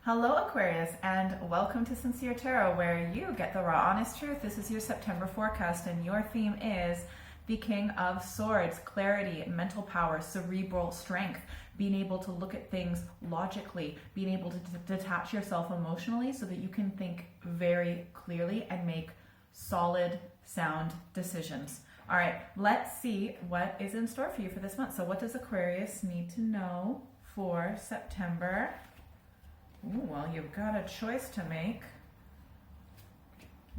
Hello Aquarius, and welcome to Sincere Tarot, where you get the raw honest truth. This is your September forecast, and your theme is the King of Swords: clarity, mental power, cerebral strength, being able to look at things logically, being able to detach yourself emotionally so that you can think very clearly and make solid, sound decisions. All right, let's see what is in store for you for this month. So what does Aquarius need to know for September? Ooh, well, you've got a choice to make.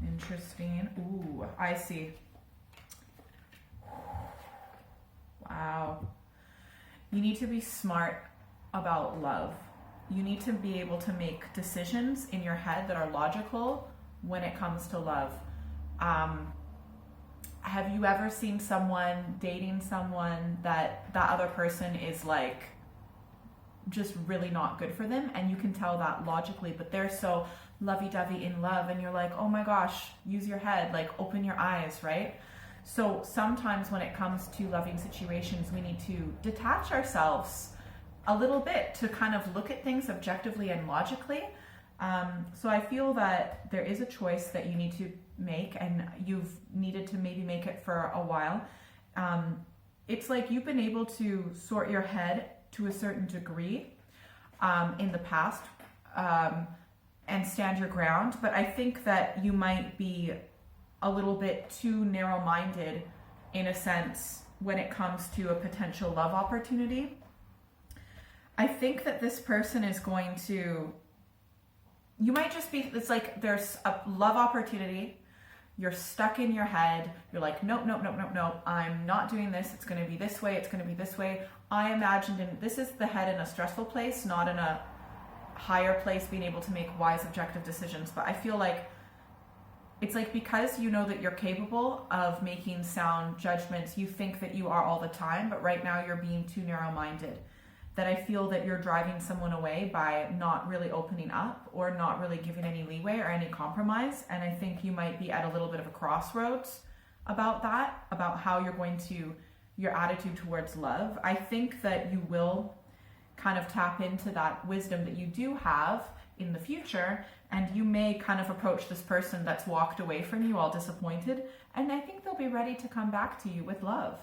Interesting. Ooh, I see. Wow. You need to be smart about love. You need to be able to make decisions in your head that are logical when it comes to love. Have you ever seen someone dating someone that other person is like just really not good for them, and you can tell that logically, but they're so lovey-dovey in love, and you're like, oh my gosh, use your head, like open your eyes, right? So sometimes when it comes to loving situations, we need to detach ourselves a little bit to kind of look at things objectively and logically. So I feel that there is a choice that you need to make, and you've needed to maybe make it for a while. It's like you've been able to sort your head to a certain degree in the past and stand your ground, but I think that you might be a little bit too narrow-minded in a sense when it comes to a potential love opportunity. I think that this person is going to, you might just be, it's like there's a love opportunity, you're stuck in your head, you're like, nope, I'm not doing this, it's going to be this way, it's going to be this way. I imagined, this is the head in a stressful place, not in a higher place, being able to make wise, objective decisions. But I feel like it's like, because you know that you're capable of making sound judgments, you think that you are all the time, but right now you're being too narrow-minded. That I feel that you're driving someone away by not really opening up or not really giving any leeway or any compromise. And I think you might be at a little bit of a crossroads about that, about how you're going to, your attitude towards love. I think that you will kind of tap into that wisdom that you do have in the future, and you may kind of approach this person that's walked away from you all disappointed, and I think they'll be ready to come back to you with love.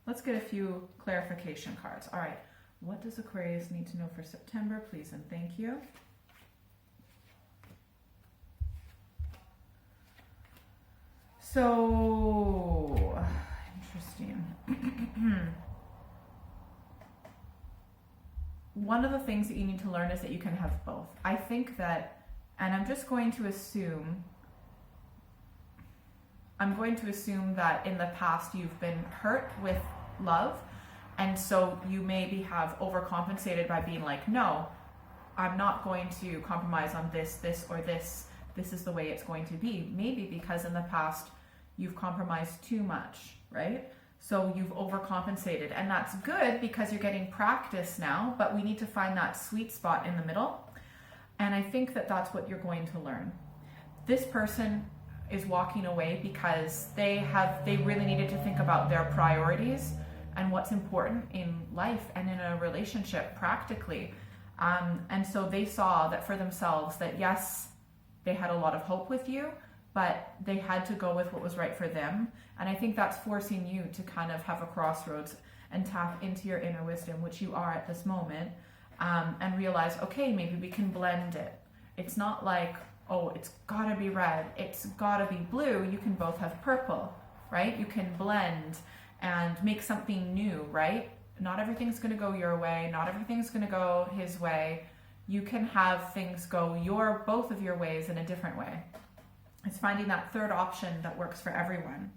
Let's get a few clarification cards. All right, what does Aquarius need to know for September, please and thank you? So, interesting. One of the things that you need to learn is that you can have both. I think that, and I'm going to assume that in the past you've been hurt with love, and so you maybe have overcompensated by being like, no, I'm not going to compromise on this or this is the way it's going to be. Maybe because in the past you've compromised too much, right? So you've overcompensated, and that's good because you're getting practice now, but we need to find that sweet spot in the middle, and I think that that's what you're going to learn. This person is walking away because they really needed to think about their priorities and what's important in life and in a relationship practically. And so they saw that for themselves, that yes, they had a lot of hope with you, but they had to go with what was right for them. And I think that's forcing you to kind of have a crossroads and tap into your inner wisdom, which you are at this moment, and realize, okay, maybe we can blend it. It's not like, oh, it's gotta be red, it's gotta be blue. You can both have purple, right? You can blend and make something new, right? Not everything's gonna go your way, not everything's gonna go his way. You can have things go both of your ways in a different way. It's finding that third option that works for everyone.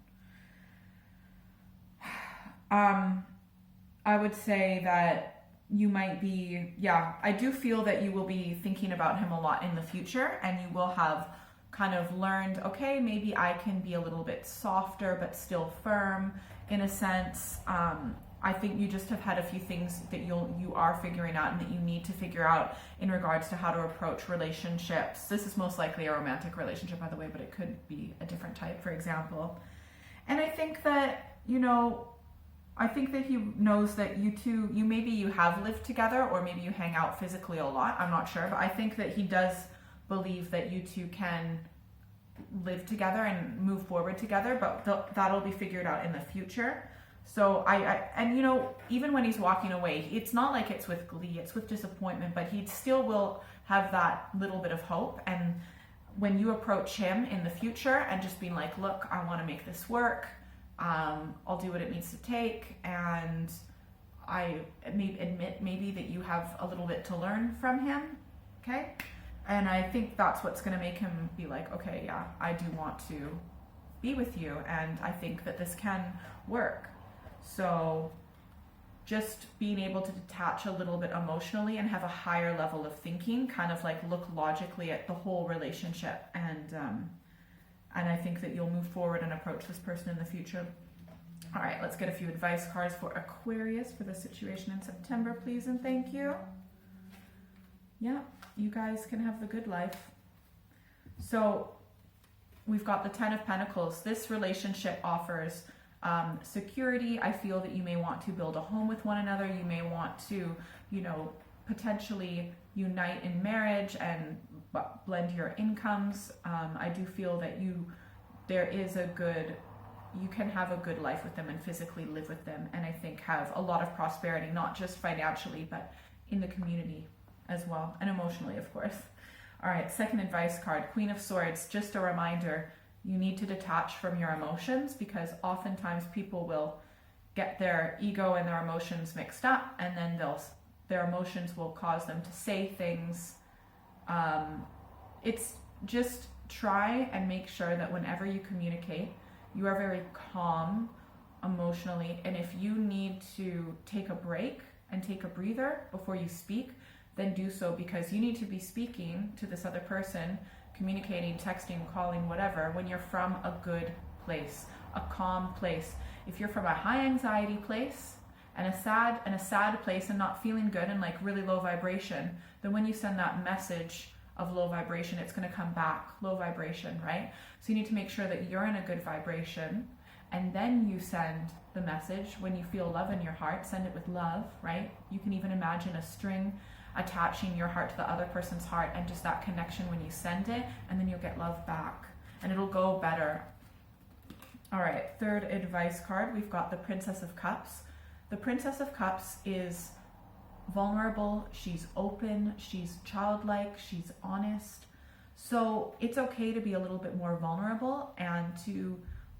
I would say that you might be, I do feel that you will be thinking about him a lot in the future, and you will have kind of learned, okay, maybe I can be a little bit softer but still firm in a sense. I think you just have had a few things that you are figuring out and that you need to figure out in regards to how to approach relationships. This is most likely a romantic relationship, by the way, but it could be a different type, for example. And I think that, I think that he knows that you two, maybe you have lived together, or maybe you hang out physically a lot. I'm not sure, but I think that he does believe that you two can live together and move forward together, but that'll be figured out in the future. So and you know, even when he's walking away, it's not like it's with glee, it's with disappointment, but he still will have that little bit of hope. And when you approach him in the future and just being like, look, I want to make this work, I'll do what it needs to take, and I admit maybe that you have a little bit to learn from him, okay? And I think that's what's going to make him be like, okay, yeah, I do want to be with you, and I think that this can work. So just being able to detach a little bit emotionally and have a higher level of thinking, kind of like look logically at the whole relationship, and I think that you'll move forward and approach this person in the future. All right, let's get a few advice cards for Aquarius for the situation in September, please and thank you. Yeah, you guys can have the good life. So we've got the 10 of Pentacles. This relationship offers security. I feel that you may want to build a home with one another. You may want to, you know, potentially unite in marriage and blend your incomes. I do feel that you can have a good life with them and physically live with them, and I think have a lot of prosperity, not just financially, but in the community as well, and emotionally, of course. All right, second advice card, Queen of Swords. Just a reminder, you need to detach from your emotions, because oftentimes people will get their ego and their emotions mixed up, and then their emotions will cause them to say things. It's just try and make sure that whenever you communicate, you are very calm emotionally, and if you need to take a break and take a breather before you speak, then do so, because you need to be speaking to this other person, communicating, texting, calling, whatever, when you're from a good place, a calm place. If you're from a high anxiety place and a sad place and not feeling good and like really low vibration, then when you send that message of low vibration, it's going to come back low vibration, right? So you need to make sure that you're in a good vibration, and then you send the message. When you feel love in your heart, send it with love, right? You can even imagine a string attaching your heart to the other person's heart, and just that connection when you send it, and then you'll get love back and it'll go better. All right, third advice card, we've got the Princess of Cups. The Princess of Cups is vulnerable, she's open, she's childlike, she's honest. So it's okay to be a little bit more vulnerable and to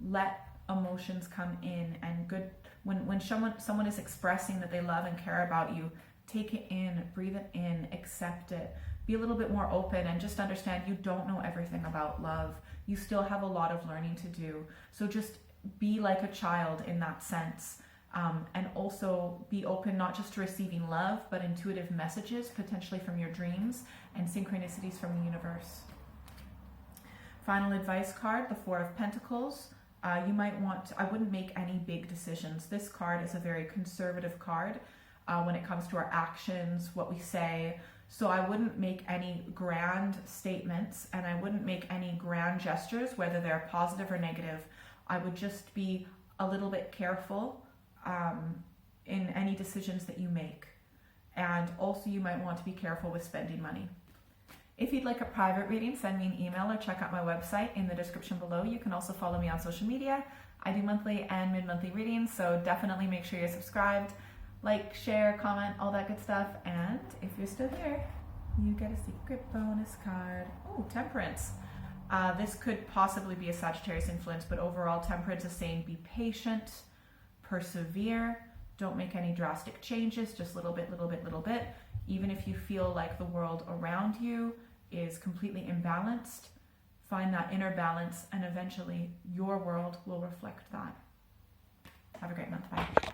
let emotions come in, and good when someone is expressing that they love and care about you, take it in, breathe it in, accept it, be a little bit more open, and just understand you don't know everything about love. You still have a lot of learning to do. So just be like a child in that sense. And also be open not just to receiving love, but intuitive messages, potentially from your dreams, and synchronicities from the universe. Final advice card, the Four of Pentacles. You might want to, I wouldn't make any big decisions. This card is a very conservative card when it comes to our actions, what we say. So I wouldn't make any grand statements, and I wouldn't make any grand gestures, whether they're positive or negative. I would just be a little bit careful in any decisions that you make. And also you might want to be careful with spending money. If you'd like a private reading, send me an email or check out my website in the description below. You can also follow me on social media. I do monthly and mid-monthly readings, so definitely make sure you're subscribed. Like, share, comment, all that good stuff. And if you're still here, you get a secret bonus card. Oh, Temperance. This could possibly be a Sagittarius influence, but overall Temperance is saying be patient, persevere, don't make any drastic changes, just little bit. Even if you feel like the world around you is completely imbalanced, find that inner balance, and eventually your world will reflect that. Have a great month. Bye.